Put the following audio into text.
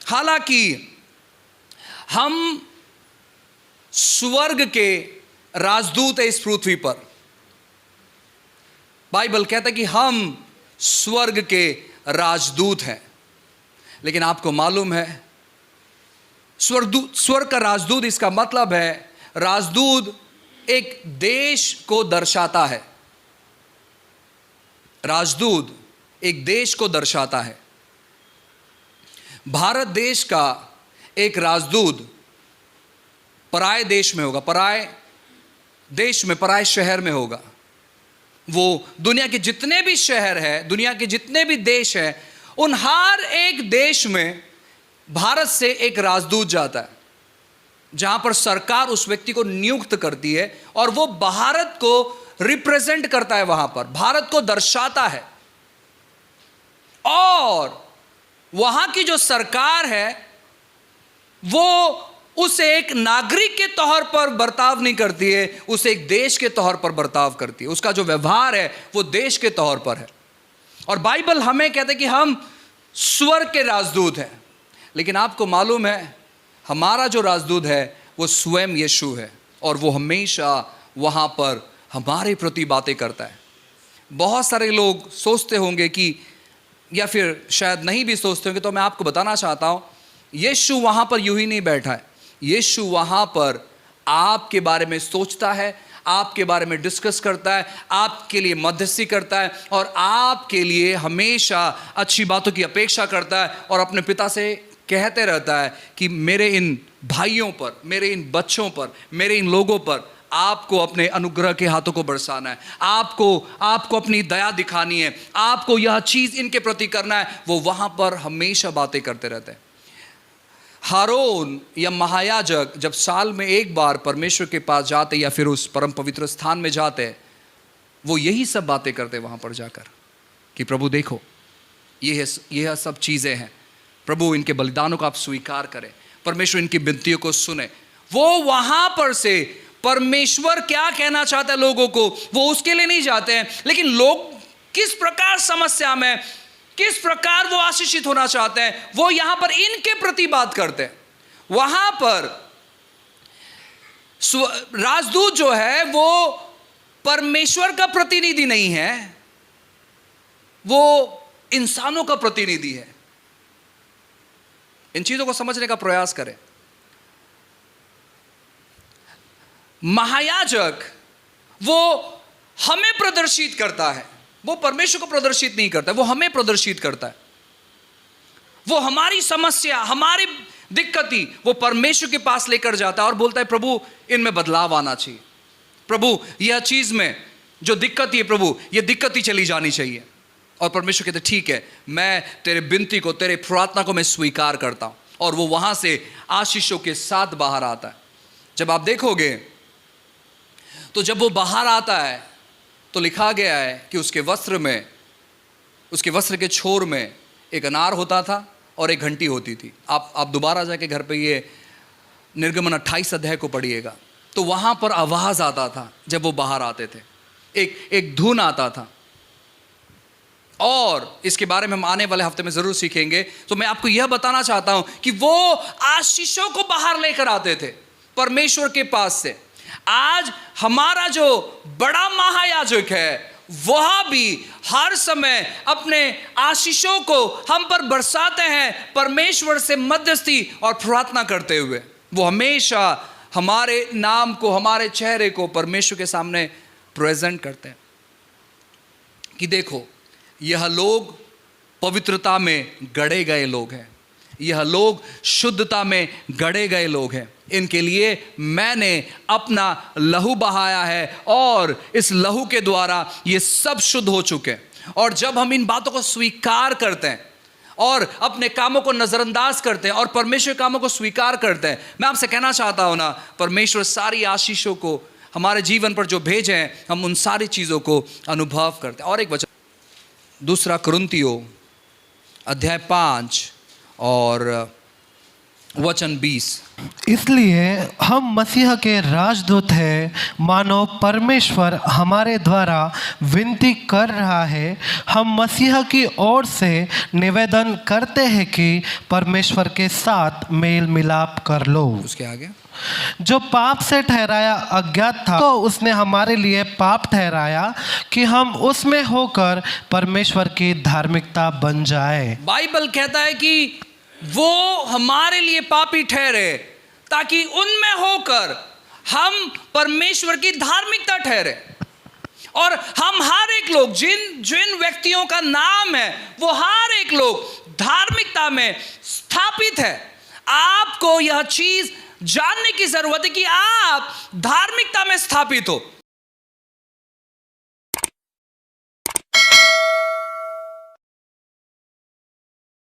हालांकि हम स्वर्ग के राजदूत है इस पृथ्वी पर, बाइबल कहता है कि हम स्वर्ग के राजदूत हैं, लेकिन आपको मालूम है स्वर्ग का राजदूत, इसका मतलब है राजदूत एक देश को दर्शाता है। राजदूत एक देश को दर्शाता है। भारत देश का एक राजदूत पराये देश में होगा, पराये देश में, पराये शहर में होगा। वो दुनिया के जितने भी शहर हैं, दुनिया के जितने भी देश हैं, उन हर एक देश में भारत से एक राजदूत जाता है, जहां पर सरकार उस व्यक्ति को नियुक्त करती है और वो भारत को रिप्रेजेंट करता है, वहां पर भारत को दर्शाता है। और वहां की जो सरकार है वो उसे एक नागरिक के तौर पर बर्ताव नहीं करती है, उसे एक देश के तौर पर बर्ताव करती है। उसका जो व्यवहार है वो देश के तौर पर है। और बाइबल हमें कहते हैं कि हम स्वर्ग के राजदूत हैं, लेकिन आपको मालूम है हमारा जो राजदूत है वो स्वयं यीशु है, और वो हमेशा वहां पर हमारे प्रति बातें करता है। बहुत सारे लोग सोचते होंगे कि, या फिर शायद नहीं भी सोचते होंगे, तो मैं आपको बताना चाहता हूं यीशु वहां पर यूं ही नहीं बैठा है। यीशु वहां पर आपके बारे में सोचता है, आपके बारे में डिस्कस करता है, आपके लिए मध्यस्थी करता है, और आपके लिए हमेशा अच्छी बातों की अपेक्षा करता है, और अपने पिता से कहते रहता है कि मेरे इन भाइयों पर, मेरे इन बच्चों पर, मेरे इन लोगों पर आपको अपने अनुग्रह के हाथों को बरसाना है, आपको अपनी दया दिखानी है, आपको यह चीज इनके प्रति करना है। वो वहां पर हमेशा बातें करते रहते हैं। हारून या महायाजक जब साल में एक बार परमेश्वर के पास जाते या फिर उस परम पवित्र स्थान में जाते, वो यही सब बातें करते वहां पर जाकर कि प्रभु देखो ये सब चीजें हैं, प्रभु इनके बलिदानों को आप स्वीकार करें, परमेश्वर इनकी विनतियों को सुने। वो वहां पर से परमेश्वर क्या कहना चाहता है लोगों को, वो उसके लिए नहीं जाते हैं, लेकिन लोग किस प्रकार समस्या में, किस प्रकार वो आशीषित होना चाहते हैं, वो यहां पर इनके प्रति बात करते हैं। वहां पर राजदूत जो है वो परमेश्वर का प्रतिनिधि नहीं है, वो इंसानों का प्रतिनिधि है। इन चीजों को समझने का प्रयास करें। महायाजक वो हमें प्रदर्शित करता है, वो परमेश्वर को प्रदर्शित नहीं करता, वो हमें प्रदर्शित करता है। वो हमारी समस्या, हमारी दिक्कती वो परमेश्वर के पास लेकर जाता है और बोलता है प्रभु इनमें बदलाव आना चाहिए, प्रभु यह चीज में जो दिक्कत है प्रभु यह दिक्कत ही चली जानी चाहिए। और परमेश्वर कहते ठीक है, मैं तेरे विनती को, तेरे प्रार्थना को मैं स्वीकार करता हूं, और वो वहां से आशीषों के साथ बाहर आता है। जब आप देखोगे तो जब वो बाहर आता है तो लिखा गया है कि उसके वस्त्र में, उसके वस्त्र के छोर में एक अनार होता था और एक घंटी होती थी। आप दोबारा जाके घर पे ये निर्गमन 28 अध्याय को पढ़िएगा, तो वहां पर आवाज आता था जब वो बाहर आते थे, एक धुन आता था। और इसके बारे में हम आने वाले हफ्ते में जरूर सीखेंगे। तो मैं आपको यह बताना चाहता हूं कि वो आशीषों को बाहर लेकर आते थे परमेश्वर के पास से। आज हमारा जो बड़ा महायाजक है वह भी हर समय अपने आशीषों को हम पर बरसाते हैं, परमेश्वर से मध्यस्थी और प्रार्थना करते हुए। वो हमेशा हमारे नाम को, हमारे चेहरे को परमेश्वर के सामने प्रेजेंट करते हैं कि देखो यह लोग पवित्रता में गढ़े गए लोग हैं, यह लोग शुद्धता में गढ़े गए लोग हैं, इनके लिए मैंने अपना लहू बहाया है और इस लहू के द्वारा ये सब शुद्ध हो चुके हैं। और जब हम इन बातों को स्वीकार करते हैं और अपने कामों को नजरअंदाज करते हैं और परमेश्वर कामों को स्वीकार करते हैं, मैं आपसे कहना चाहता हूं ना, परमेश्वर सारी आशीषों को हमारे जीवन पर जो भेजे हैं, हम उन सारी चीजों को अनुभव करते हैं। और एक वचन दूसरा कुरिन्थियों अध्याय 5 और वचन 20। इसलिए हम मसीह के राजदूत हैं, मानो परमेश्वर हमारे द्वारा विनती कर रहा है। हम मसीह की ओर से निवेदन करते हैं कि परमेश्वर के साथ मेल मिलाप कर लो। उसके आगे, जो पाप से ठहराया अज्ञात था तो उसने हमारे लिए पाप ठहराया कि हम उसमें होकर परमेश्वर की धार्मिकता बन जाए। बाइबल कहता है कि वो हमारे लिए पापी ठहरे ताकि उनमें होकर हम परमेश्वर की धार्मिकता ठहरे। और हम हर एक लोग, जिन जिन व्यक्तियों का नाम है, वो हर एक लोग धार्मिकता में स्थापित है। आपको यह चीज जानने की जरूरत है कि आप धार्मिकता में स्थापित हो।